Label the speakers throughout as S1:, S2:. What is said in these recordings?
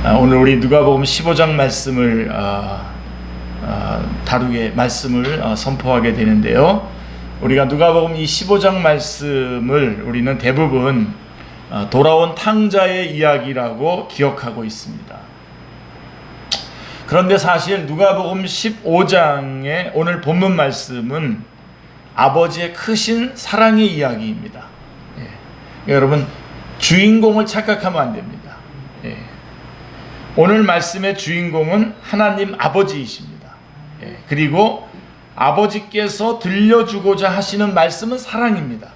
S1: 오늘 우리 누가복음 15장 말씀을 말씀을 선포하게 되는데요. 우리가 누가복음 이 15장 말씀을 우리는 대부분 돌아온 탕자의 이야기라고 기억하고 있습니다. 그런데 사실 누가복음 15장의 오늘 본문 말씀은 아버지의 크신 사랑의 이야기입니다. 여러분, 주인공을 착각하면 안 됩니다. 오늘 말씀의 주인공은 하나님 아버지이십니다. 그리고 아버지께서 들려주고자 하시는 말씀은 사랑입니다.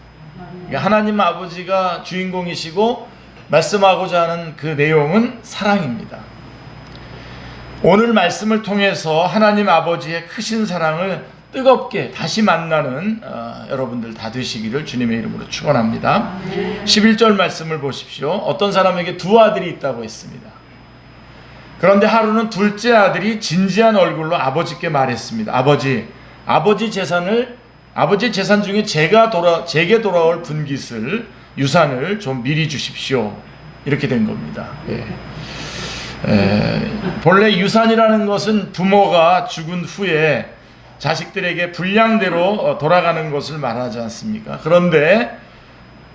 S1: 하나님 아버지가 주인공이시고 말씀하고자 하는 그 내용은 사랑입니다. 오늘 말씀을 통해서 하나님 아버지의 크신 사랑을 뜨겁게 다시 만나는 여러분들 다 되시기를 주님의 이름으로 축원합니다. 11절 말씀을 보십시오. 어떤 사람에게 두 아들이 있다고 했습니다. 그런데 하루는 둘째 아들이 진지한 얼굴로 아버지께 말했습니다. 아버지 재산 중에 제게 돌아올 분깃을, 유산을 좀 미리 주십시오. 이렇게 된 겁니다. 본래 유산이라는 것은 부모가 죽은 후에 자식들에게 분량대로 돌아가는 것을 말하지 않습니까? 그런데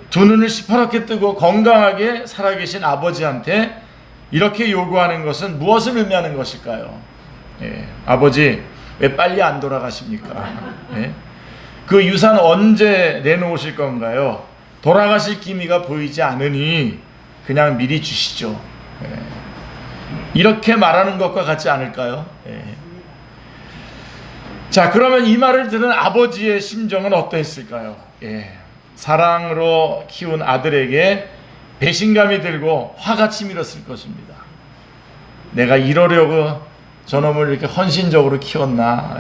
S1: 두 눈을 시퍼렇게 뜨고 건강하게 살아계신 아버지한테 이렇게 요구하는 것은 무엇을 의미하는 것일까요? 아버지, 왜 빨리 안 돌아가십니까? 그 유산 언제 내놓으실 건가요? 돌아가실 기미가 보이지 않으니 그냥 미리 주시죠. 이렇게 말하는 것과 같지 않을까요? 자, 그러면 이 말을 들은 아버지의 심정은 어떠했을까요? 사랑으로 키운 아들에게 배신감이 들고 화가 치밀었을 것입니다. 내가 이러려고 저놈을 이렇게 헌신적으로 키웠나.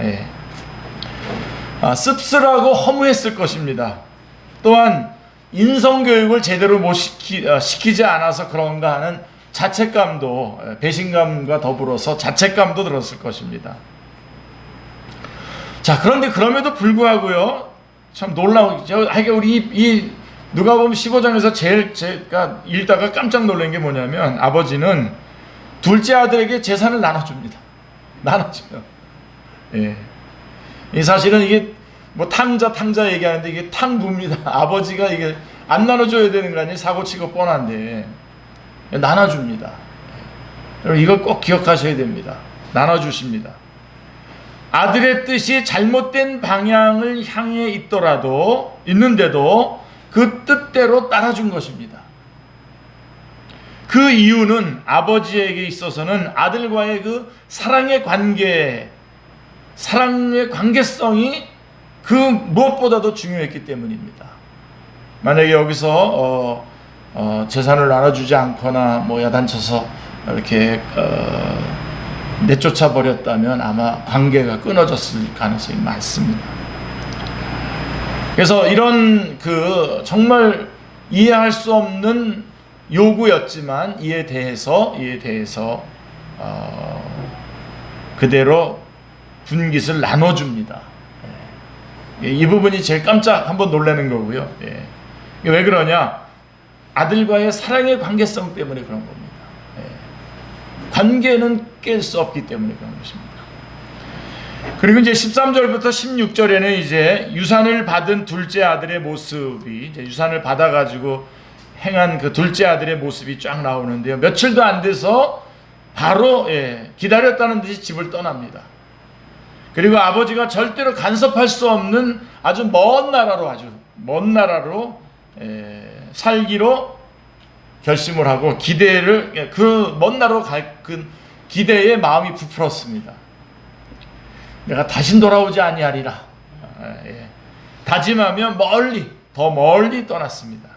S1: 씁쓸하고 허무했을 것입니다. 또한 인성교육을 제대로 못 시키지 않아서 그런가 하는 자책감도, 배신감과 더불어서 자책감도 들었을 것입니다. 자, 그런데 그럼에도 불구하고요, 참 놀라우죠. 우리 이 누가복음 15장에서 제가 읽다가 깜짝 놀란 게 뭐냐면, 아버지는 둘째 아들에게 재산을 나눠줍니다. 나눠줘요. 이 사실은 이게 뭐 탕자 얘기하는데 이게 탕부입니다. 아버지가 이게 안 나눠줘야 되는 거 아니에요? 사고치고 뻔한데 나눠줍니다. 여러분, 이걸 꼭 기억하셔야 됩니다. 나눠주십니다. 아들의 뜻이 잘못된 방향을 향해 있는데도 그 뜻대로 따라준 것입니다. 그 이유는 아버지에게 있어서는 아들과의 그 사랑의 관계성이 그 무엇보다도 중요했기 때문입니다. 만약에 여기서 재산을 나눠주지 않거나 뭐 야단쳐서 이렇게 내쫓아 버렸다면 아마 관계가 끊어졌을 가능성이 많습니다. 그래서 이런 정말 이해할 수 없는 요구였지만 이에 대해서 그대로 분깃을 나눠줍니다. 이 부분이 제일 깜짝 한번 놀라는 거고요. 왜 그러냐? 아들과의 사랑의 관계성 때문에 그런 겁니다. 관계는 깰 수 없기 때문에 그런 것입니다. 그리고 이제 13절부터 16절에는 이제 유산을 받은 둘째 아들의 모습이, 이제 유산을 받아가지고 행한 그 둘째 아들의 모습이 쫙 나오는데요. 며칠도 안 돼서 바로 기다렸다는 듯이 집을 떠납니다. 그리고 아버지가 절대로 간섭할 수 없는 아주 먼 나라로 살기로 결심을 하고 그 먼 나라로 갈 그 기대에 마음이 부풀었습니다. 내가 다신 돌아오지 아니하리라 다짐하며 더 멀리 떠났습니다.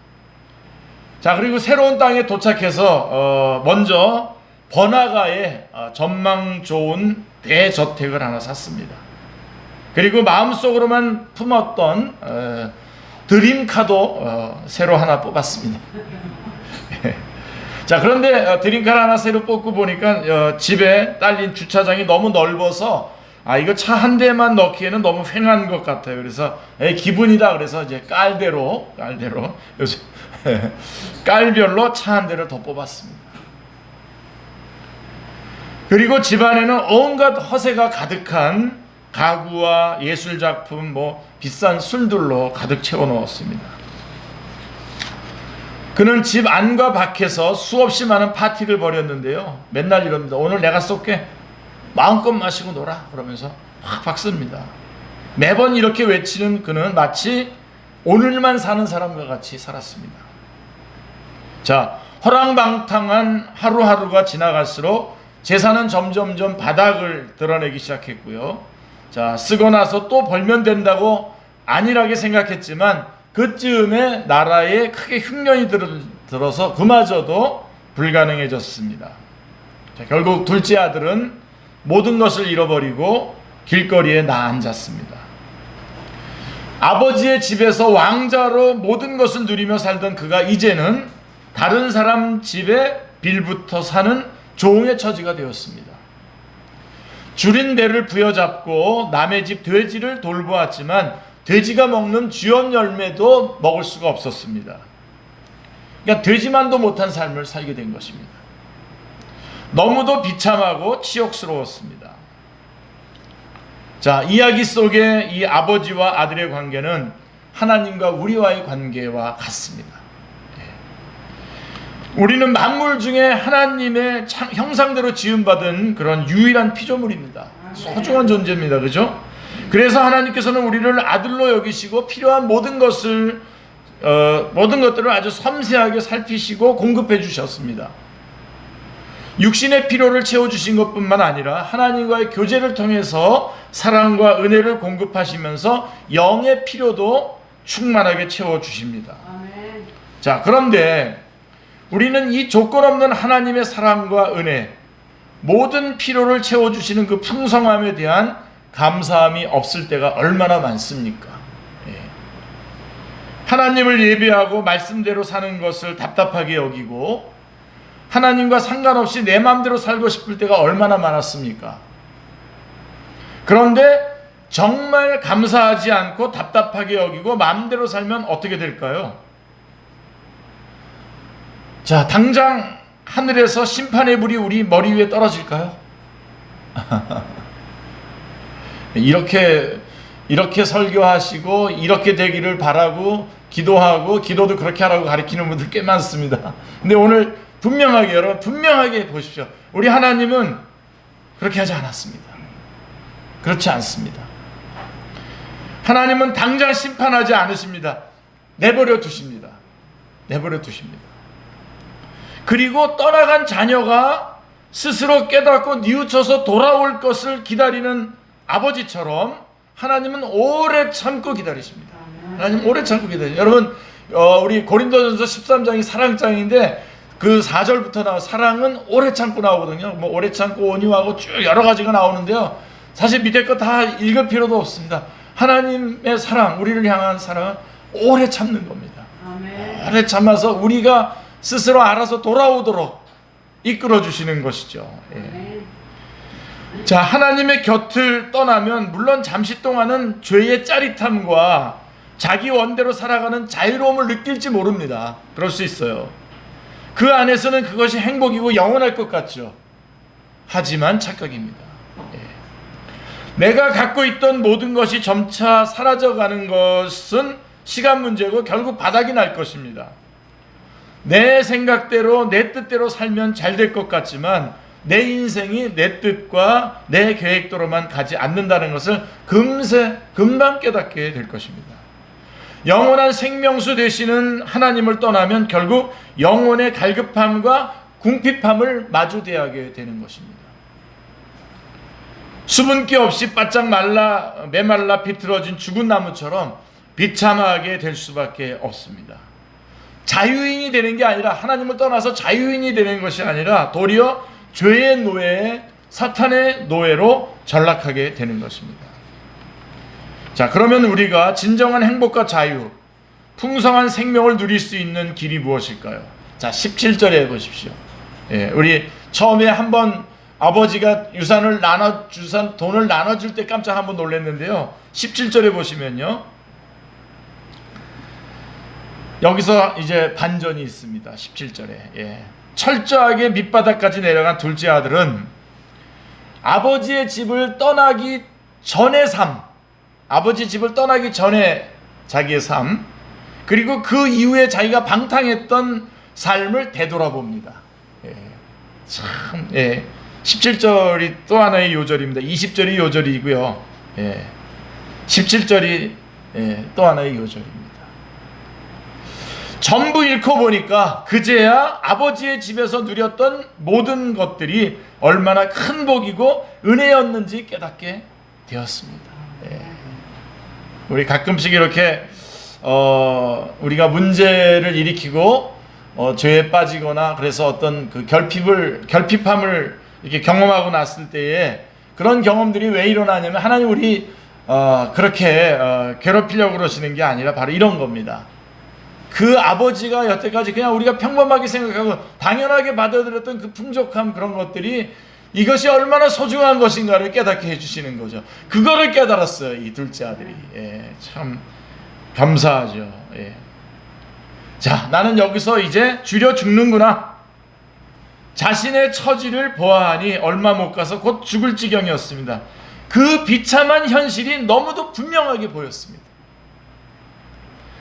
S1: 자, 그리고 새로운 땅에 도착해서 먼저 번화가에 전망 좋은 대저택을 하나 샀습니다. 그리고 마음속으로만 품었던 드림카도 새로 하나 뽑았습니다. 자, 그런데 드림카를 하나 새로 뽑고 보니까 집에 딸린 주차장이 너무 넓어서 이거 차 한 대만 넣기에는 너무 휑한 것 같아요. 그래서 기분이다. 그래서 이제 깔대로 깔별로 차 한 대를 더 뽑았습니다. 그리고 집안에는 온갖 허세가 가득한 가구와 예술작품, 비싼 술들로 가득 채워 넣었습니다. 그는 집 안과 밖에서 수없이 많은 파티를 벌였는데요. 맨날 이럽니다. 오늘 내가 쏠게. 마음껏 마시고 놀아. 그러면서 확 박습니다. 매번 이렇게 외치는 그는 마치 오늘만 사는 사람과 같이 살았습니다. 자, 허랑방탕한 하루하루가 지나갈수록 재산은 점점점 바닥을 드러내기 시작했고요. 자, 쓰고 나서 또 벌면 된다고 안일하게 생각했지만 그쯤에 나라에 크게 흉년이 들어서 그마저도 불가능해졌습니다. 자, 결국 둘째 아들은 모든 것을 잃어버리고 길거리에 나앉았습니다. 아버지의 집에서 왕자로 모든 것을 누리며 살던 그가 이제는 다른 사람 집에 빌부터 사는 종의 처지가 되었습니다. 줄인 배를 부여잡고 남의 집 돼지를 돌보았지만 돼지가 먹는 쥐원 열매도 먹을 수가 없었습니다. 그러니까 돼지만도 못한 삶을 살게 된 것입니다. 너무도 비참하고 치욕스러웠습니다. 자, 이야기 속의 이 아버지와 아들의 관계는 하나님과 우리와의 관계와 같습니다. 우리는 만물 중에 하나님의 형상대로 지음받은 그런 유일한 피조물입니다. 소중한 존재입니다. 그죠? 그래서 하나님께서는 우리를 아들로 여기시고 필요한 모든 것들을 아주 섬세하게 살피시고 공급해 주셨습니다. 육신의 필요를 채워주신 것뿐만 아니라 하나님과의 교제를 통해서 사랑과 은혜를 공급하시면서 영의 필요도 충만하게 채워주십니다. 자, 그런데 우리는 이 조건 없는 하나님의 사랑과 은혜, 모든 필요를 채워주시는 그 풍성함에 대한 감사함이 없을 때가 얼마나 많습니까? 하나님을 예배하고 말씀대로 사는 것을 답답하게 여기고 하나님과 상관없이 내 마음대로 살고 싶을 때가 얼마나 많았습니까? 그런데 정말 감사하지 않고 답답하게 여기고 마음대로 살면 어떻게 될까요? 자, 당장 하늘에서 심판의 불이 우리 머리 위에 떨어질까요? 이렇게 설교하시고 이렇게 되기를 바라고 기도하고 기도도 그렇게 하라고 가르치는 분들 꽤 많습니다. 근데 오늘 분명하게, 여러분 분명하게 보십시오. 우리 하나님은 그렇게 하지 않았습니다. 그렇지 않습니다. 하나님은 당장 심판하지 않으십니다. 내버려 두십니다. 내버려 두십니다. 그리고 떠나간 자녀가 스스로 깨닫고 뉘우쳐서 돌아올 것을 기다리는 아버지처럼 하나님은 오래 참고 기다리십니다. 하나님 오래 참고 기다리십니다. 여러분, 우리 고린도전서 13장이 사랑장인데 그 4절부터 나와 사랑은 오래 참고 나오거든요. 오래 참고 온유하고 쭉 여러 가지가 나오는데요. 사실 밑에 거 다 읽을 필요도 없습니다. 하나님의 사랑, 우리를 향한 사랑은 오래 참는 겁니다. 아멘. 오래 참아서 우리가 스스로 알아서 돌아오도록 이끌어 주시는 것이죠. 예. 자, 하나님의 곁을 떠나면 물론 잠시 동안은 죄의 짜릿함과 자기 원대로 살아가는 자유로움을 느낄지 모릅니다. 그럴 수 있어요. 그 안에서는 그것이 행복이고 영원할 것 같죠. 하지만 착각입니다. 예. 내가 갖고 있던 모든 것이 점차 사라져가는 것은 시간 문제고 결국 바닥이 날 것입니다. 내 생각대로 내 뜻대로 살면 잘 될 것 같지만 내 인생이 내 뜻과 내 계획대로만 가지 않는다는 것을 금방 깨닫게 될 것입니다. 영원한 생명수 되시는 하나님을 떠나면 결국 영혼의 갈급함과 궁핍함을 마주대하게 되는 것입니다. 수분기 없이 바짝 메말라 비틀어진 죽은 나무처럼 비참하게 될 수밖에 없습니다. 자유인이 되는 게 아니라, 하나님을 떠나서 자유인이 되는 것이 아니라 도리어 죄의 노예, 사탄의 노예로 전락하게 되는 것입니다. 자, 그러면 우리가 진정한 행복과 자유, 풍성한 생명을 누릴 수 있는 길이 무엇일까요? 자, 17절에 보십시오. 예, 우리 처음에 한번 아버지가 돈을 나눠줄 때 깜짝 한번 놀랐는데요. 17절에 보시면요. 여기서 이제 반전이 있습니다. 17절에. 예. 철저하게 밑바닥까지 내려간 둘째 아들은 아버지의 집을 떠나기 전의 삶, 아버지 집을 떠나기 전에 자기의 삶, 그리고 그 이후에 자기가 방탕했던 삶을 되돌아봅니다. 참, 17절이 또 하나의 요절입니다. 20절이 요절이고요. 17절이 또 하나의 요절입니다. 전부 잃고 보니까 그제야 아버지의 집에서 누렸던 모든 것들이 얼마나 큰 복이고 은혜였는지 깨닫게 되었습니다. 우리 가끔씩 이렇게 우리가 문제를 일으키고 죄에 빠지거나 그래서 어떤 그 결핍함을 이렇게 경험하고 났을 때에 그런 경험들이 왜 일어나냐면 하나님 우리 그렇게 괴롭히려고 그러시는 게 아니라 바로 이런 겁니다. 그 아버지가 여태까지 그냥 우리가 평범하게 생각하고 당연하게 받아들였던 그 풍족함, 그런 것들이 이것이 얼마나 소중한 것인가를 깨닫게 해주시는 거죠. 그거를 깨달았어요, 이 둘째 아들이. 참 감사하죠. 자, 나는 여기서 이제 줄여 죽는구나. 자신의 처지를 보아하니 얼마 못 가서 곧 죽을 지경이었습니다. 그 비참한 현실이 너무도 분명하게 보였습니다.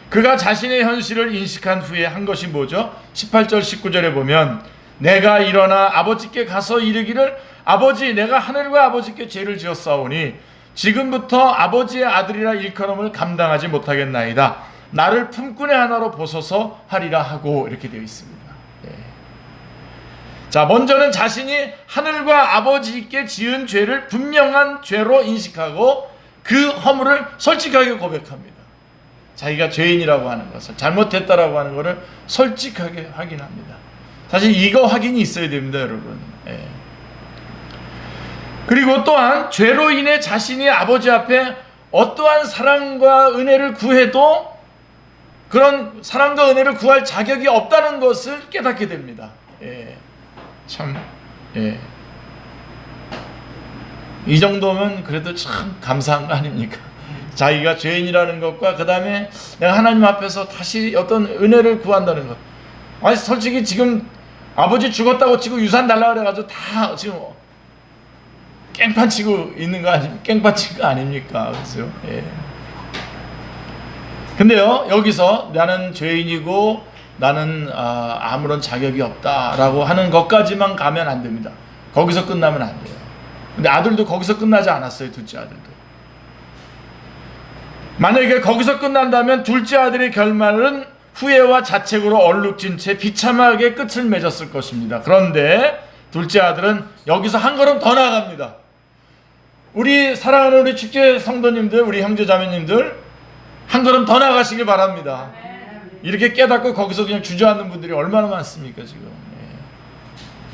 S1: 그가 자신의 현실을 인식한 후에 한 것이 뭐죠? 18절 19절에 보면 내가 일어나 아버지께 가서 이르기를 아버지, 내가 하늘과 아버지께 죄를 지었사오니 지금부터 아버지의 아들이라 일컬음을 감당하지 못하겠나이다. 나를 품꾼의 하나로 보소서 하리라 하고, 이렇게 되어 있습니다. 자, 먼저는 자신이 하늘과 아버지께 지은 죄를 분명한 죄로 인식하고 그 허물을 솔직하게 고백합니다. 자기가 죄인이라고 하는 것을, 잘못했다라고 하는 것을 솔직하게 확인합니다. 사실 이거 확인이 있어야 됩니다, 여러분. 그리고 또한 죄로 인해 자신이 아버지 앞에 어떠한 사랑과 은혜를 구해도 그런 사랑과 은혜를 구할 자격이 없다는 것을 깨닫게 됩니다. 이 정도면 그래도 참 감사한 거 아닙니까? 자기가 죄인이라는 것과 그 다음에 내가 하나님 앞에서 다시 어떤 은혜를 구한다는 것. 아니, 솔직히 지금 아버지 죽었다고 치고 유산 달라고 그래가지고 다 지금 깽판 치고 있는 거 아닙니까? 깽판 친 거 아닙니까? 그렇죠? 근데요, 여기서 나는 죄인이고 나는 아무런 자격이 없다라고 하는 것까지만 가면 안 됩니다. 거기서 끝나면 안 돼요. 근데 아들도 거기서 끝나지 않았어요. 둘째 아들도. 만약에 거기서 끝난다면 둘째 아들의 결말은 후회와 자책으로 얼룩진 채 비참하게 끝을 맺었을 것입니다. 그런데 둘째 아들은 여기서 한 걸음 더 나아갑니다. 우리 사랑하는 우리 축제 성도님들, 우리 형제자매님들, 한 걸음 더 나가시길 바랍니다. 이렇게 깨닫고 거기서 그냥 주저앉는 분들이 얼마나 많습니까 지금.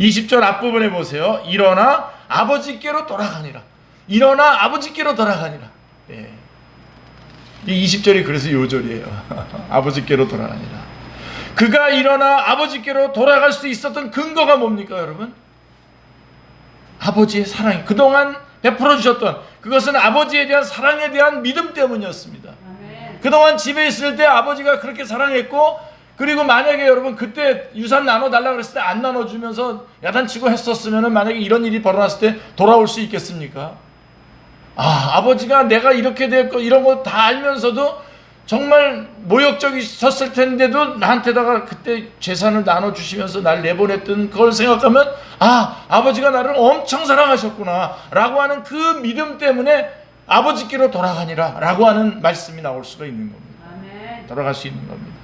S1: 20절 앞부분에 보세요. 일어나 아버지께로 돌아가니라. 일어나 아버지께로 돌아가니라. 이 20절이 그래서 요절이에요. 아버지께로 돌아가니라. 그가 일어나 아버지께로 돌아갈 수 있었던 근거가 뭡니까, 여러분? 아버지의 사랑이 그동안 베풀어 주셨던 그것은 아버지에 대한 사랑에 대한 믿음 때문이었습니다. 그동안 집에 있을 때 아버지가 그렇게 사랑했고, 그리고 만약에 여러분 그때 유산 나눠달라고 그랬을 때 안 나눠주면서 야단치고 했었으면 만약에 이런 일이 벌어났을 때 돌아올 수 있겠습니까? 아버지가 내가 이렇게 됐고 이런 거 다 알면서도 정말 모욕적이셨을 텐데도 나한테다가 그때 재산을 나눠주시면서 날 내보냈던 그걸 생각하면 아버지가 나를 엄청 사랑하셨구나 라고 하는 그 믿음 때문에 아버지께로 돌아가니라 라고 하는 말씀이 나올 수가 있는 겁니다. 아멘. 돌아갈 수 있는 겁니다.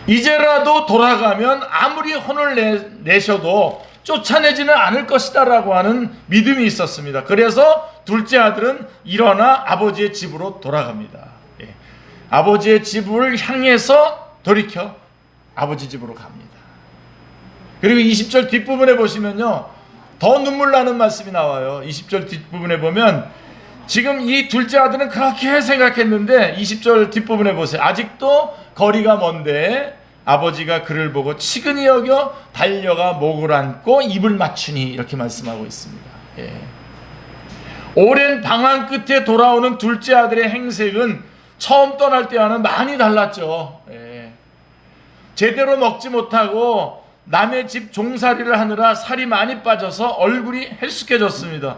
S1: 이제라도 돌아가면 아무리 혼을 내셔도 쫓아내지는 않을 것이다 라고 하는 믿음이 있었습니다. 그래서 둘째 아들은 일어나 아버지의 집으로 돌아갑니다. 아버지의 집을 향해서 돌이켜 아버지 집으로 갑니다. 그리고 20절 뒷부분에 보시면요, 더 눈물 나는 말씀이 나와요. 20절 뒷부분에 보면 지금 이 둘째 아들은 그렇게 생각했는데 20절 뒷부분에 보세요. 아직도 거리가 먼데 아버지가 그를 보고 치근히 여겨 달려가 목을 안고 입을 맞추니, 이렇게 말씀하고 있습니다. 오랜 방황 끝에 돌아오는 둘째 아들의 행색은 처음 떠날 때와는 많이 달랐죠. 제대로 먹지 못하고 남의 집 종살이를 하느라 살이 많이 빠져서 얼굴이 헬쑥해졌습니다.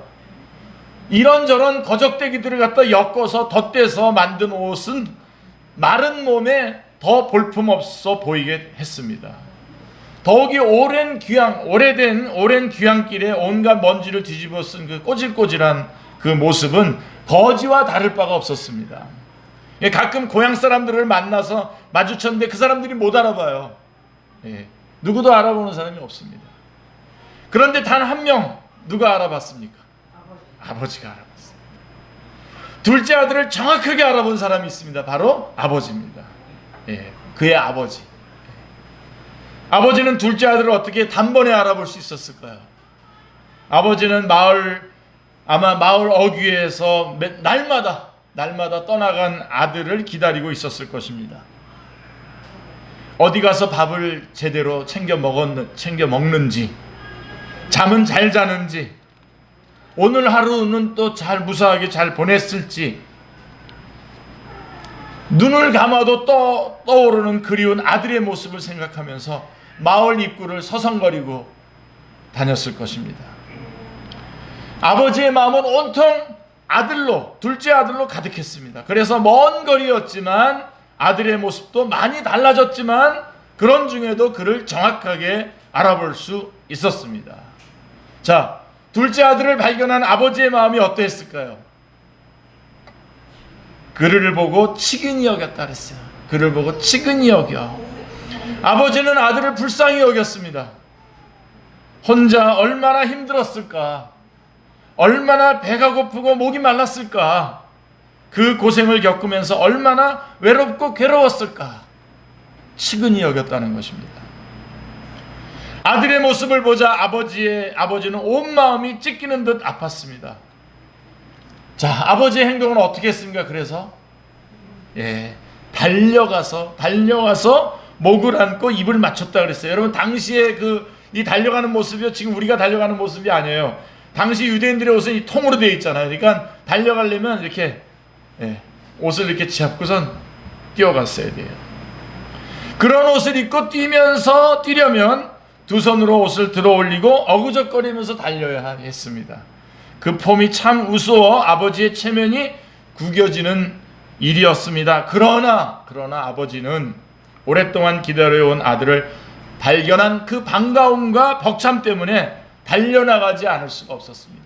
S1: 이런저런 거적대기들을 갖다 엮어서 덧대서 만든 옷은 마른 몸에 더 볼품없어 보이게 했습니다. 더욱이 오랜 귀향길에 온갖 먼지를 뒤집어 쓴 그 꼬질꼬질한 그 모습은 거지와 다를 바가 없었습니다. 가끔 고향 사람들을 만나서 마주쳤는데 그 사람들이 못 알아봐요. 누구도 알아보는 사람이 없습니다. 그런데 단 한 명 누가 알아봤습니까? 아버지가 알아봤습니다. 둘째 아들을 정확하게 알아본 사람이 있습니다. 바로 아버지입니다. 그의 아버지. 아버지는 둘째 아들을 어떻게 단번에 알아볼 수 있었을까요? 아버지는 마을 어귀에서 날마다 떠나간 아들을 기다리고 있었을 것입니다. 어디 가서 밥을 제대로 챙겨 먹는지, 잠은 잘 자는지, 오늘 하루는 또 잘 무사하게 잘 보냈을지, 눈을 감아도 떠오르는 그리운 아들의 모습을 생각하면서 마을 입구를 서성거리고 다녔을 것입니다. 아버지의 마음은 온통 둘째 아들로 가득했습니다. 그래서 먼 거리였지만 아들의 모습도 많이 달라졌지만 그런 중에도 그를 정확하게 알아볼 수 있었습니다. 자, 둘째 아들을 발견한 아버지의 마음이 어떠했을까요? 그를 보고 치근히 여겼다 그랬어요. 그를 보고 치근히 여겨. 아버지는 아들을 불쌍히 여겼습니다. 혼자 얼마나 힘들었을까? 얼마나 배가 고프고 목이 말랐을까? 그 고생을 겪으면서 얼마나 외롭고 괴로웠을까? 치근히 여겼다는 것입니다. 아들의 모습을 보자 아버지는 온 마음이 찢기는 듯 아팠습니다. 자, 아버지의 행동은 어떻게 했습니까? 그래서 달려가서 목을 안고 입을 맞췄다 그랬어요. 여러분, 당시에 이 달려가는 모습이요, 지금 우리가 달려가는 모습이 아니에요. 당시 유대인들의 옷은 이 통으로 되어 있잖아요. 그러니까 달려가려면 이렇게 옷을 이렇게 잡고선 뛰어갔어야 돼요. 그런 옷을 입고 뛰려면 두 손으로 옷을 들어 올리고 어그적거리면서 달려야 했습니다. 그 폼이 참 우스워 아버지의 체면이 구겨지는 일이었습니다. 그러나 아버지는 오랫동안 기다려온 아들을 발견한 그 반가움과 벅참 때문에 달려나가지 않을 수가 없었습니다.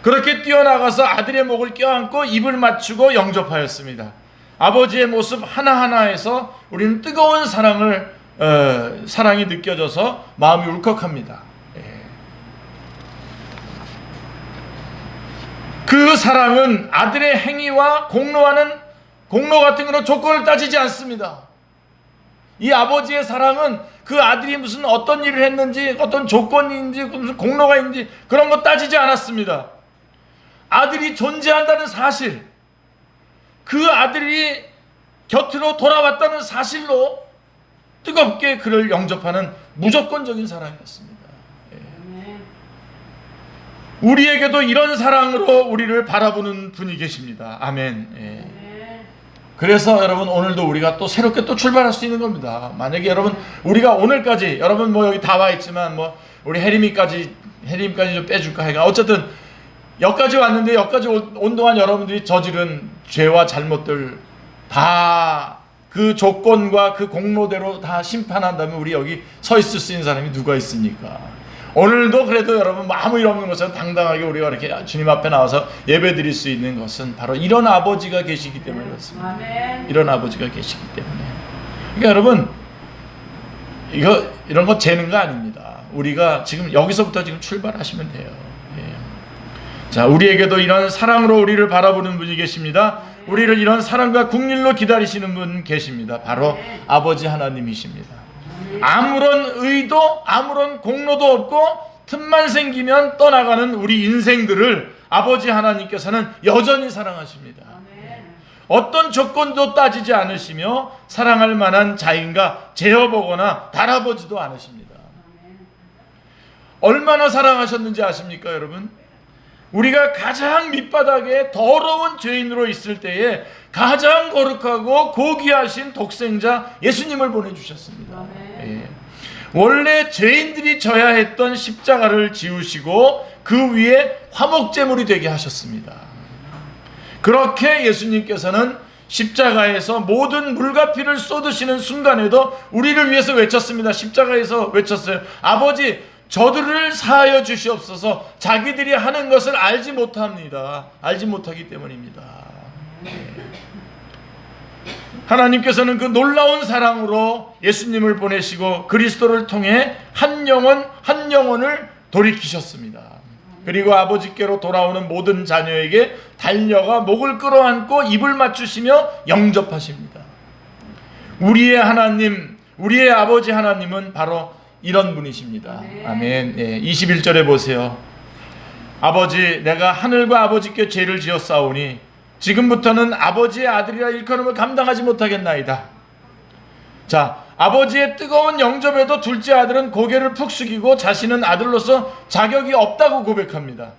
S1: 그렇게 뛰어나가서 아들의 목을 껴안고 입을 맞추고 영접하였습니다. 아버지의 모습 하나하나에서 우리는 뜨거운 사랑이 느껴져서 마음이 울컥합니다. 그 사랑은 아들의 행위와 공로 같은 그런 조건을 따지지 않습니다. 이 아버지의 사랑은 그 아들이 무슨 어떤 일을 했는지, 어떤 조건인지, 무슨 공로가 있는지 그런 거 따지지 않았습니다. 아들이 존재한다는 사실, 그 아들이 곁으로 돌아왔다는 사실로 뜨겁게 그를 영접하는 무조건적인 사랑이었습니다. 우리에게도 이런 사랑으로 우리를 바라보는 분이 계십니다. 아멘. 그래서 여러분, 오늘도 우리가 또 새롭게 또 출발할 수 있는 겁니다. 만약에 우리가 오늘까지, 여러분 여기 다 와 있지만 우리 혜림이까지 좀 빼줄까 해가, 어쨌든 여기까지 왔는데, 여기까지 온 동안 여러분들이 저지른 죄와 잘못들 다 그 조건과 그 공로대로 다 심판한다면 우리 여기 서 있을 수 있는 사람이 누가 있습니까? 오늘도 그래도 여러분 아무 일 없는 것처럼 당당하게 우리가 이렇게 주님 앞에 나와서 예배 드릴 수 있는 것은 바로 이런 아버지가 계시기 때문에 그렇습니다. 아멘. 이런 아버지가 계시기 때문에. 그러니까 여러분, 이런 거 재는 거 아닙니다. 우리가 지금 여기서부터 지금 출발하시면 돼요. 자, 우리에게도 이런 사랑으로 우리를 바라보는 분이 계십니다. 우리를 이런 사랑과 국률로 기다리시는 분 계십니다. 바로 아버지 하나님이십니다. 아무런 의도, 아무런 공로도 없고 틈만 생기면 떠나가는 우리 인생들을 아버지 하나님께서는 여전히 사랑하십니다. 어떤 조건도 따지지 않으시며 사랑할 만한 자인가 제어보거나 달아보지도 않으십니다. 얼마나 사랑하셨는지 아십니까, 여러분? 우리가 가장 밑바닥에 더러운 죄인으로 있을 때에 가장 거룩하고 고귀하신 독생자 예수님을 보내주셨습니다. 예. 원래 죄인들이 져야 했던 십자가를 지우시고 그 위에 화목제물이 되게 하셨습니다. 그렇게 예수님께서는 십자가에서 모든 물과 피를 쏟으시는 순간에도 우리를 위해서 외쳤습니다. 십자가에서 외쳤어요. 아버지, 저들을 사하여 주시옵소서. 자기들이 하는 것을 알지 못합니다. 알지 못하기 때문입니다. 하나님께서는 그 놀라운 사랑으로 예수님을 보내시고 그리스도를 통해 한 영혼을 돌이키셨습니다. 그리고 아버지께로 돌아오는 모든 자녀에게 달려가 목을 끌어안고 입을 맞추시며 영접하십니다. 우리의 하나님, 우리의 아버지 하나님은 바로 이런 분이십니다. 아멘. 예, 21절에 보세요. 아버지, 내가 하늘과 아버지께 죄를 지었사오니 지금부터는 아버지의 아들이라 일컬음을 감당하지 못하겠나이다. 자, 아버지의 뜨거운 영접에도 둘째 아들은 고개를 푹 숙이고 자신은 아들로서 자격이 없다고 고백합니다.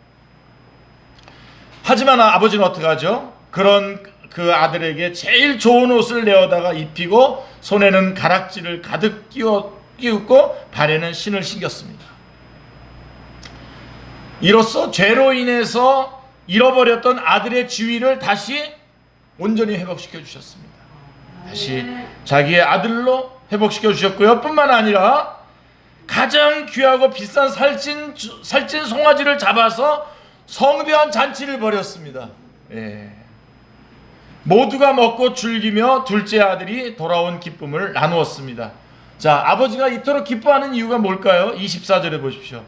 S1: 하지만 아버지는 어떻게 하죠? 그런 그 아들에게 제일 좋은 옷을 내어다가 입히고 손에는 가락지를 가득 끼우고 발에는 신을 신겼습니다. 이로써 죄로 인해서 잃어버렸던 아들의 지위를 다시 온전히 회복시켜 주셨습니다. 다시 자기의 아들로 회복시켜 주셨고요. 뿐만 아니라 가장 귀하고 비싼 살찐 송아지를 잡아서 성대한 잔치를 벌였습니다. 예. 모두가 먹고 즐기며 둘째 아들이 돌아온 기쁨을 나누었습니다. 자, 아버지가 이토록 기뻐하는 이유가 뭘까요? 24절에 보십시오.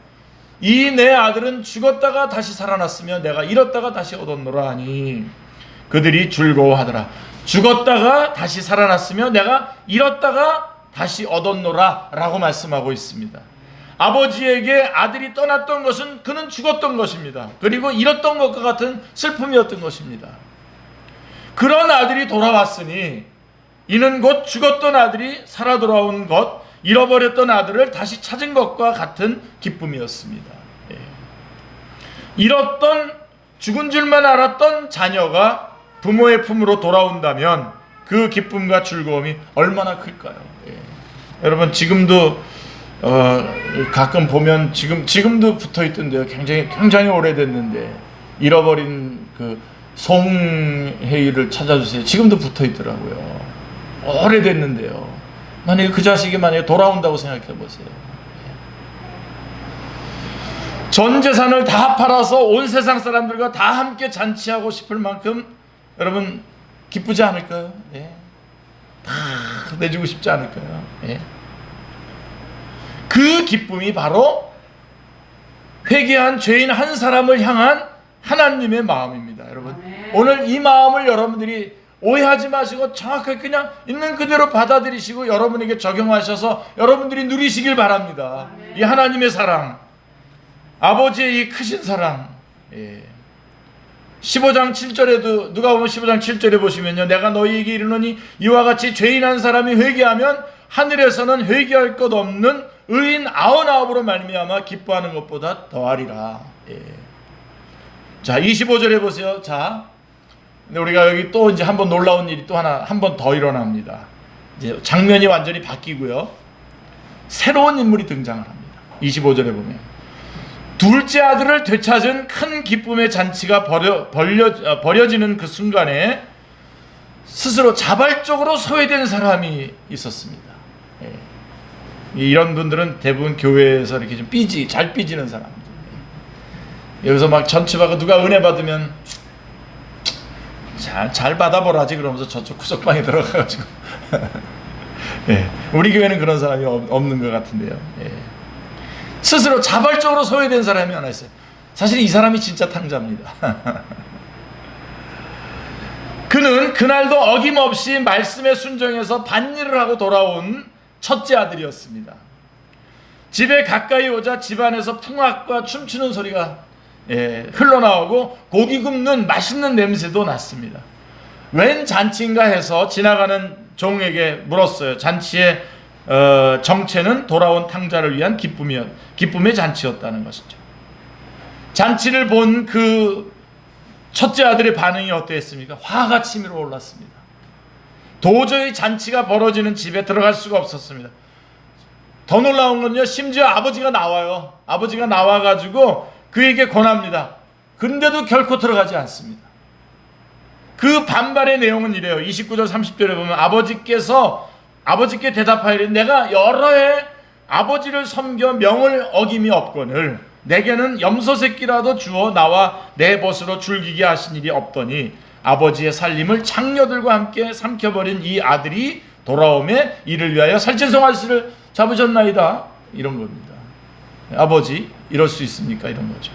S1: 이 내 아들은 죽었다가 다시 살아났으며 내가 잃었다가 다시 얻었노라 하니 그들이 즐거워하더라. 죽었다가 다시 살아났으며 내가 잃었다가 다시 얻었노라 라고 말씀하고 있습니다. 아버지에게 아들이 떠났던 것은 그는 죽었던 것입니다. 그리고 잃었던 것과 같은 슬픔이었던 것입니다. 그런 아들이 돌아왔으니 이는 곧 죽었던 아들이 살아 돌아온 것, 잃어버렸던 아들을 다시 찾은 것과 같은 기쁨이었습니다. 예. 잃었던, 죽은 줄만 알았던 자녀가 부모의 품으로 돌아온다면 그 기쁨과 즐거움이 얼마나 클까요? 예. 여러분, 지금도 가끔 보면 지금도 붙어 있던데요. 굉장히 오래됐는데 잃어버린 그 송혜일을 찾아주세요. 지금도 붙어 있더라고요. 오래됐는데요. 만약에 그 자식이 만약에 돌아온다고 생각해 보세요. 전 재산을 다 팔아서 온 세상 사람들과 다 함께 잔치하고 싶을 만큼 여러분 기쁘지 않을까요? 예. 다 내주고 싶지 않을까요? 예. 그 기쁨이 바로 회개한 죄인 한 사람을 향한 하나님의 마음입니다. 여러분, 오늘 이 마음을 여러분들이 오해하지 마시고 정확하게 그냥 있는 그대로 받아들이시고 여러분에게 적용하셔서 여러분들이 누리시길 바랍니다. 이 하나님의 사랑, 아버지의 이 크신 사랑. 예. 15장 7절에도 누가복음 15장 7절에 보시면요, 내가 너희에게 이르노니 이와 같이 죄인 한 사람이 회개하면 하늘에서는 회개할 것 없는 의인 99으로 말미암아 기뻐하는 것보다 더하리라. 예. 자, 25절에 보세요. 자, 우리가 여기 또 이제 한번 놀라운 일이 또 한 번 더 일어납니다. 이제 장면이 완전히 바뀌고요. 새로운 인물이 등장을 합니다. 25절에 보면 둘째 아들을 되찾은 큰 기쁨의 잔치가 벌여지는 그 순간에 스스로 자발적으로 소외된 사람이 있었습니다. 예. 이런 분들은 대부분 교회에서 이렇게 좀 잘 삐지는 사람들. 여기서 막 전치받고 누가 은혜 받으면 잘 받아보라지 그러면서 저쪽 구석방에 들어가가지고 예, 우리 교회는 그런 사람이 없는 것 같은데요. 예. 스스로 자발적으로 소외된 사람이 하나 있어요. 사실 이 사람이 진짜 탕자입니다. 그는 그날도 어김없이 말씀에 순종해서 밭일을 하고 돌아온 첫째 아들이었습니다. 집에 가까이 오자 집안에서 풍악과 춤추는 소리가 흘러나오고 고기 굽는 맛있는 냄새도 났습니다. 웬 잔치인가 해서 지나가는 종에게 물었어요. 잔치의 정체는 돌아온 탕자를 위한 기쁨의 잔치였다는 것이죠. 잔치를 본 그 첫째 아들의 반응이 어땠습니까? 화가 치밀어 올랐습니다. 도저히 잔치가 벌어지는 집에 들어갈 수가 없었습니다. 더 놀라운 건요, 심지어 아버지가 나와요. 아버지가 나와가지고 그에게 권합니다. 근데도 결코 들어가지 않습니다. 그 반발의 내용은 이래요. 29절 30절에 보면 아버지께 대답하이되 내가 여러 해 아버지를 섬겨 명을 어김이 없거늘 내게는 염소 새끼라도 주어 나와 내 벗으로 줄기게 하신 일이 없더니 아버지의 살림을 장녀들과 함께 삼켜버린 이 아들이 돌아오매 이를 위하여 살찐송 아씨를 잡으셨나이다. 이런 겁니다. 아버지 이럴 수 있습니까? 이런 거죠.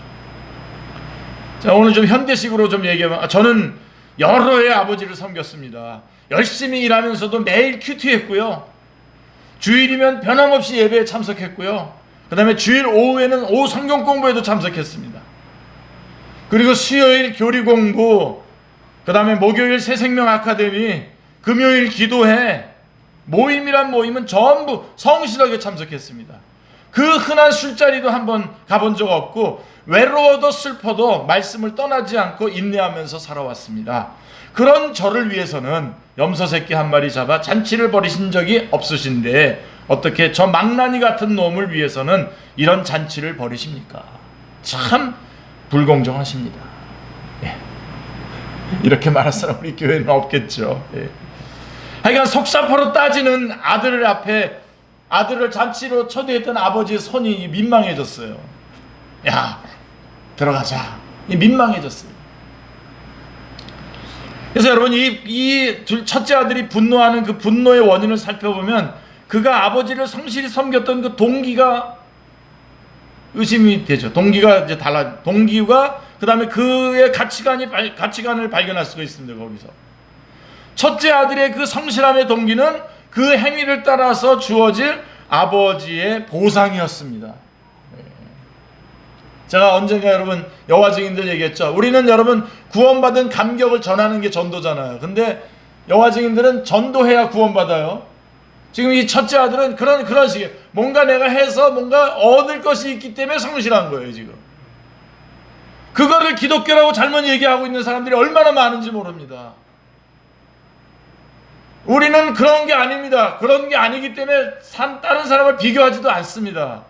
S1: 자, 오늘 좀 현대식으로 좀 얘기하면 저는 여러 해 아버지를 섬겼습니다. 열심히 일하면서도 매일 큐티했고요. 주일이면 변함없이 예배에 참석했고요. 그 다음에 주일 오후에는 오후 성경 공부에도 참석했습니다. 그리고 수요일 교리 공부, 그 다음에 목요일 새생명 아카데미, 금요일 기도회, 모임이란 모임은 전부 성실하게 참석했습니다. 그 흔한 술자리도 한번 가본 적 없고 외로워도 슬퍼도 말씀을 떠나지 않고 인내하면서 살아왔습니다. 그런 저를 위해서는 염소 새끼 한 마리 잡아 잔치를 벌이신 적이 없으신데 어떻게 저 망나니 같은 놈을 위해서는 이런 잔치를 벌이십니까? 참 불공정하십니다. 예. 이렇게 말할 사람 우리 교회는 없겠죠. 예. 하여간 속사포로 따지는 아들 앞에 아들을 잔치로 초대했던 아버지의 손이 민망해졌어요. 야, 들어가자. 민망해졌어요. 그래서 여러분 이 첫째 아들이 분노하는 그 분노의 원인을 살펴보면 그가 아버지를 성실히 섬겼던 그 동기가 의심이 되죠. 동기가 이제 달라. 동기가 그 다음에 그의 가치관을 발견할 수가 있습니다. 거기서 첫째 아들의 그 성실함의 동기는 그 행위를 따라서 주어질 아버지의 보상이었습니다. 제가 언젠가 여러분 여호와 증인들 얘기했죠. 우리는 여러분 구원받은 감격을 전하는 게 전도잖아요. 근데 여호와 증인들은 전도해야 구원받아요. 지금 이 첫째 아들은 그런 식이에요. 뭔가 내가 해서 뭔가 얻을 것이 있기 때문에 성실한 거예요. 지금 그거를 기독교라고 잘못 얘기하고 있는 사람들이 얼마나 많은지 모릅니다. 우리는 그런 게 아닙니다. 그런 게 아니기 때문에 다른 사람을 비교하지도 않습니다.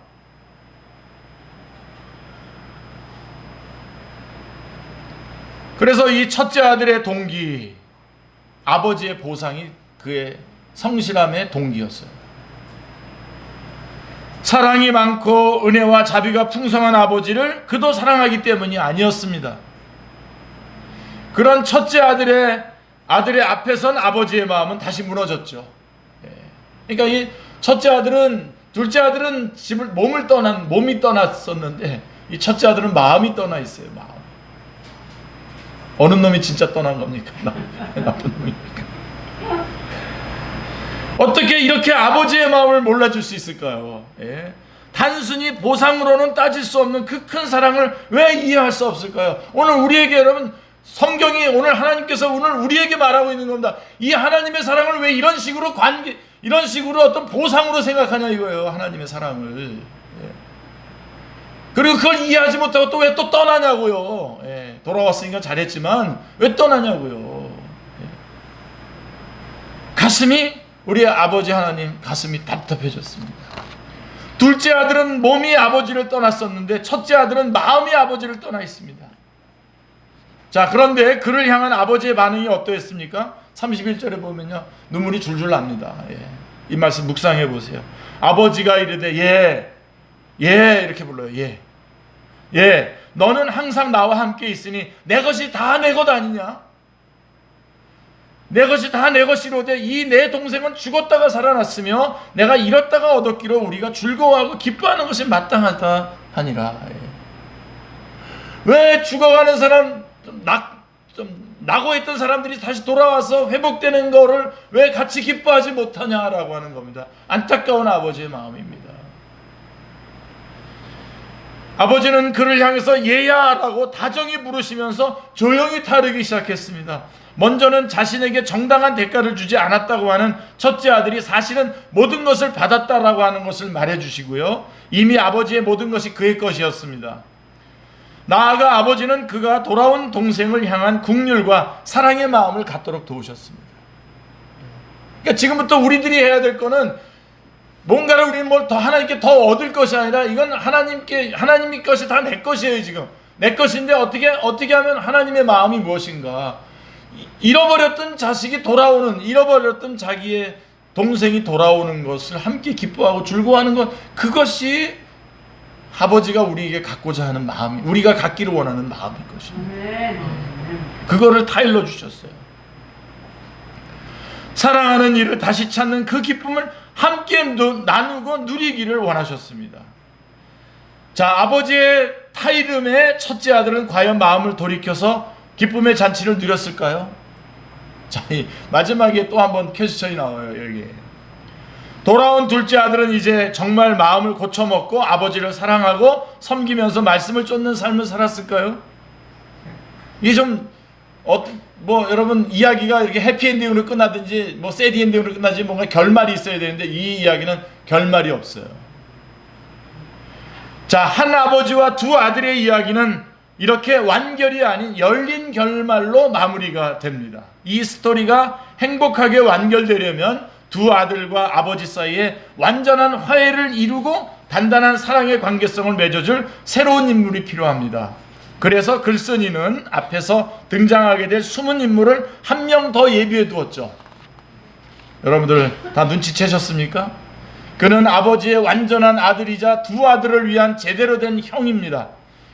S1: 그래서 이 첫째 아들의 동기, 아버지의 보상이 그의 성실함의 동기였어요. 사랑이 많고 은혜와 자비가 풍성한 아버지를 그도 사랑하기 때문이 아니었습니다. 그런 첫째 아들의 앞에 선 아버지의 마음은 다시 무너졌죠. 그러니까 이 첫째 아들은, 둘째 아들은 몸이 떠났었는데 이 첫째 아들은 마음이 떠나 있어요. 마음. 어느 놈이 진짜 떠난 겁니까? 나쁜 놈입니까? 어떻게 이렇게 아버지의 마음을 몰라줄 수 있을까요? 예? 단순히 보상으로는 따질 수 없는 그 큰 사랑을 왜 이해할 수 없을까요? 오늘 우리에게 여러분 성경이 오늘 하나님께서 오늘 우리에게 말하고 있는 겁니다. 이 하나님의 사랑을 왜 이런 식으로 어떤 보상으로 생각하냐 이거예요. 하나님의 사랑을. 예. 그리고 그걸 이해하지 못하고 또 왜 또 떠나냐고요. 예. 돌아왔으니까 잘했지만 왜 떠나냐고요. 예. 우리 아버지 하나님 가슴이 답답해졌습니다. 둘째 아들은 몸이 아버지를 떠났었는데 첫째 아들은 마음이 아버지를 떠나 있습니다. 자, 그런데 그를 향한 아버지의 반응이 어떠했습니까? 31절에 보면요, 눈물이 줄줄 납니다. 예. 이 말씀 묵상해 보세요. 아버지가 이르되 예 이렇게 불러요. 예, 너는 항상 나와 함께 있으니 내 것이 다 내 것 아니냐? 내 것이 다 내 것이로되 이 내 동생은 죽었다가 살아났으며 내가 잃었다가 얻었기로 우리가 즐거워하고 기뻐하는 것이 마땅하다 하니라. 예. 왜 죽어가는 사람, 좀 낙오했던 사람들이 다시 돌아와서 회복되는 거를 왜 같이 기뻐하지 못하냐라고 하는 겁니다. 안타까운 아버지의 마음입니다. 아버지는 그를 향해서 얘야라고 다정히 부르시면서 조용히 타르기 시작했습니다. 먼저는 자신에게 정당한 대가를 주지 않았다고 하는 첫째 아들이 사실은 모든 것을 받았다라고 하는 것을 말해주시고요. 이미 아버지의 모든 것이 그의 것이었습니다. 나아가 아버지는 그가 돌아온 동생을 향한 국률과 사랑의 마음을 갖도록 도우셨습니다. 그러니까 지금부터 우리들이 해야 될 거는 뭔가를 우리는 뭘 더 하나님께 더 얻을 것이 아니라 이건 하나님의 것이 다 내 것이에요. 지금 내 것인데 어떻게 하면 하나님의 마음이 무엇인가? 잃어버렸던 자식이 돌아오는, 잃어버렸던 자기의 동생이 돌아오는 것을 함께 기뻐하고 즐거워하는 것, 그것이 아버지가 우리에게 갖고자 하는 마음이, 우리가 갖기를 원하는 마음일 것입니다. 그거를 다 일러주셨어요. 사랑하는 이를 다시 찾는 그 기쁨을 함께 나누고 누리기를 원하셨습니다. 자, 아버지의 타이름의 첫째 아들은 과연 마음을 돌이켜서 기쁨의 잔치를 누렸을까요? 자, 이 마지막에 또 한번 퀘스천이 나와요. 여기 돌아온 둘째 아들은 이제 정말 마음을 고쳐먹고 아버지를 사랑하고 섬기면서 말씀을 쫓는 삶을 살았을까요? 이게 좀 여러분 이야기가 이렇게 해피엔딩으로 끝나든지 새드엔딩으로 끝나든지 뭔가 결말이 있어야 되는데 이 이야기는 결말이 없어요. 자, 한 아버지와 두 아들의 이야기는 이렇게 완결이 아닌 열린 결말로 마무리가 됩니다. 이 스토리가 행복하게 완결되려면 두 아들과 아버지 사이에 완전한 화해를 이루고 단단한 사랑의 관계성을 맺어줄 새로운 인물이 필요합니다. 그래서 글쓴이는 앞에서 등장하게 될 숨은 인물을 한 명 더 예비해 두었죠. 여러분들 다 눈치채셨습니까? 그는 아버지의 완전한 아들이자 두 아들을 위한 제대로 된 형입니다.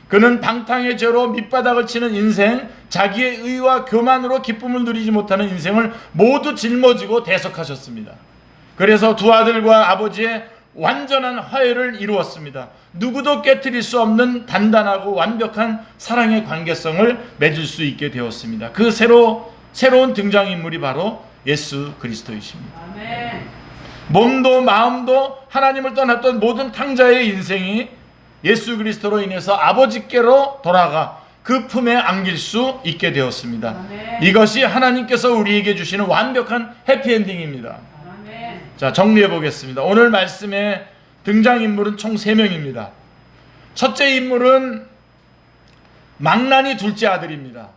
S1: 그는 방탕의 죄로 밑바닥을 치는 인생, 자기의 의와 교만으로 기쁨을 누리지 못하는 인생을 모두 짊어지고 대속하셨습니다. 그래서 두 아들과 아버지의 완전한 화해를 이루었습니다. 누구도 깨트릴 수 없는 단단하고 완벽한 사랑의 관계성을 맺을 수 있게 되었습니다. 그 새로운 등장인물이 바로 예수 그리스도이십니다. 아멘. 몸도 마음도 하나님을 떠났던 모든 탕자의 인생이 예수 그리스도로 인해서 아버지께로 돌아가 그 품에 안길 수 있게 되었습니다. 아멘. 이것이 하나님께서 우리에게 주시는 완벽한 해피엔딩입니다. 아멘. 자, 정리해 보겠습니다. 오늘 말씀의 등장인물은 총 3명입니다. 첫째 인물은 망나니 둘째 아들입니다.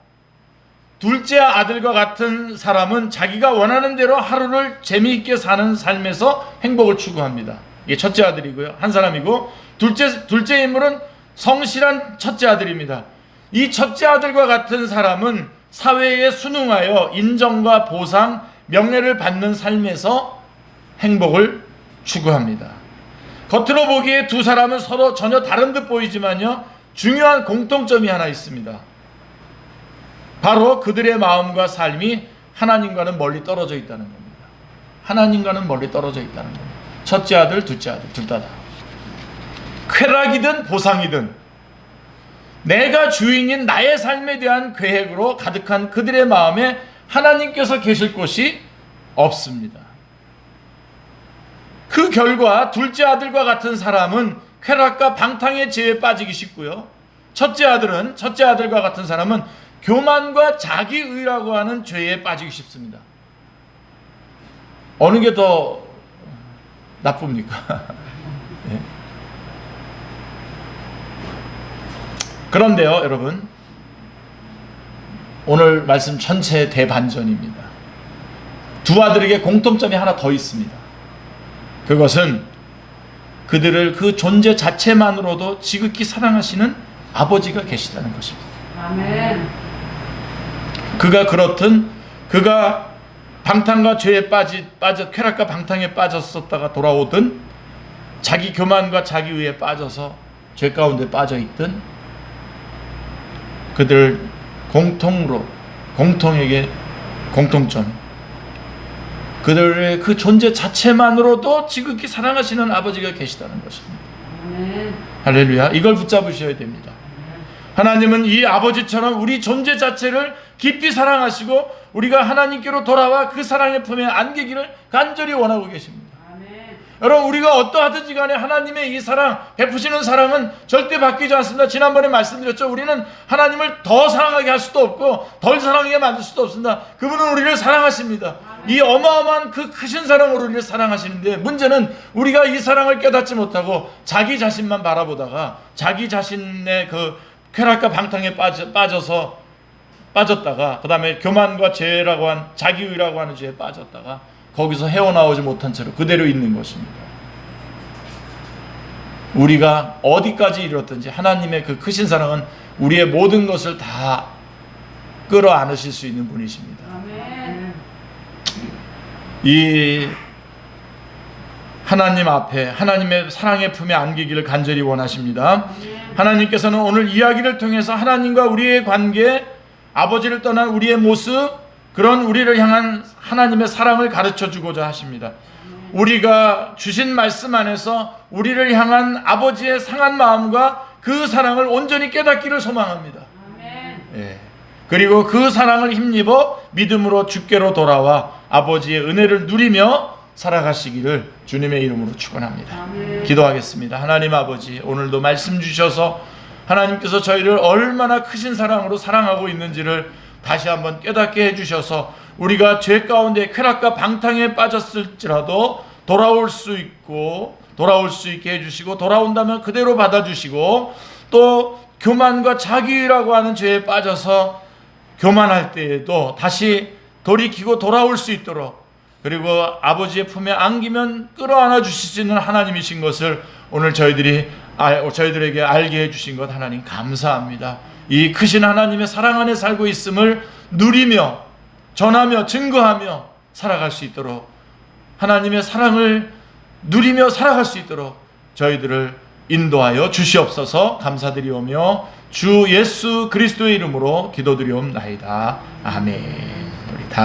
S1: 둘째 아들과 같은 사람은 자기가 원하는 대로 하루를 재미있게 사는 삶에서 행복을 추구합니다. 이게 첫째 아들이고요. 한 사람이고, 둘째 인물은 성실한 첫째 아들입니다. 이 첫째 아들과 같은 사람은 사회에 순응하여 인정과 보상, 명예를 받는 삶에서 행복을 추구합니다. 겉으로 보기에 두 사람은 서로 전혀 다른 듯 보이지만요, 중요한 공통점이 하나 있습니다. 바로 그들의 마음과 삶이 하나님과는 멀리 떨어져 있다는 겁니다. 하나님과는 멀리 떨어져 있다는 겁니다. 첫째 아들, 둘째 아들, 둘 다. 쾌락이든 보상이든 내가 주인인 나의 삶에 대한 계획으로 가득한 그들의 마음에 하나님께서 계실 곳이 없습니다. 그 결과 둘째 아들과 같은 사람은 쾌락과 방탕의 죄에 빠지기 쉽고요. 첫째 아들과 같은 사람은 교만과 자기의라고 하는 죄에 빠지기 쉽습니다. 어느 게 더 나쁩니까? 네. 그런데요, 여러분, 오늘 말씀 전체의 대반전입니다. 두 아들에게 공통점이 하나 더 있습니다. 그것은 그들을 그 존재 자체만으로도 지극히 사랑하시는 아버지가 계시다는 것입니다. 아멘. 그가 방탕과 죄에 빠져 쾌락과 방탕에 빠졌었다가 돌아오든 자기 교만과 자기 의에 빠져서 죄 가운데 빠져 있든 그들 공통에게 공통점, 그들의 그 존재 자체만으로도 지극히 사랑하시는 아버지가 계시다는 것입니다. 할렐루야. 이걸 붙잡으셔야 됩니다. 하나님은 이 아버지처럼 우리 존재 자체를 깊이 사랑하시고 우리가 하나님께로 돌아와 그 사랑의 품에 안기기를 간절히 원하고 계십니다. 아멘. 여러분, 우리가 어떠하든지 간에 하나님의 이 사랑, 베푸시는 사랑은 절대 바뀌지 않습니다. 지난번에 말씀드렸죠. 우리는 하나님을 더 사랑하게 할 수도 없고 덜 사랑하게 만들 수도 없습니다. 그분은 우리를 사랑하십니다. 아멘. 이 어마어마한 그 크신 사랑으로 우리를 사랑하시는데, 문제는 우리가 이 사랑을 깨닫지 못하고 자기 자신만 바라보다가 자기 자신의 그 쾌락과 방탕에 빠졌다가 그 다음에 교만과 죄라고 한 자기의라고 하는 죄에 빠졌다가 거기서 헤어나오지 못한 채로 그대로 있는 것입니다. 우리가 어디까지 이뤘든지 하나님의 그 크신 사랑은 우리의 모든 것을 다 끌어안으실 수 있는 분이십니다.
S2: 아멘.
S1: 이 하나님 앞에 하나님의 사랑의 품에 안기기를 간절히 원하십니다. 하나님께서는 오늘 이야기를 통해서 하나님과 우리의 관계, 아버지를 떠난 우리의 모습, 그런 우리를 향한 하나님의 사랑을 가르쳐 주고자 하십니다. 우리가 주신 말씀 안에서 우리를 향한 아버지의 상한 마음과 그 사랑을 온전히 깨닫기를 소망합니다. 예. 그리고 그 사랑을 힘입어 믿음으로 주께로 돌아와 아버지의 은혜를 누리며 살아가시기를 주님의 이름으로 축원합니다. 기도하겠습니다. 하나님 아버지, 오늘도 말씀 주셔서 하나님께서 저희를 얼마나 크신 사랑으로 사랑하고 있는지를 다시 한번 깨닫게 해주셔서 우리가 죄 가운데 쾌락과 방탕에 빠졌을지라도 돌아올 수 있게 해주시고, 돌아온다면 그대로 받아주시고, 또 교만과 자기라고 하는 죄에 빠져서 교만할 때에도 다시 돌이키고 돌아올 수 있도록, 그리고 아버지의 품에 안기면 끌어안아 주실 수 있는 하나님이신 것을 오늘 저희들에게 알게 해주신 것 하나님 감사합니다. 이 크신 하나님의 사랑 안에 살고 있음을 누리며 전하며 증거하며 살아갈 수 있도록, 하나님의 사랑을 누리며 살아갈 수 있도록 저희들을 인도하여 주시옵소서. 감사드리오며 주 예수 그리스도의 이름으로 기도드리옵나이다. 아멘.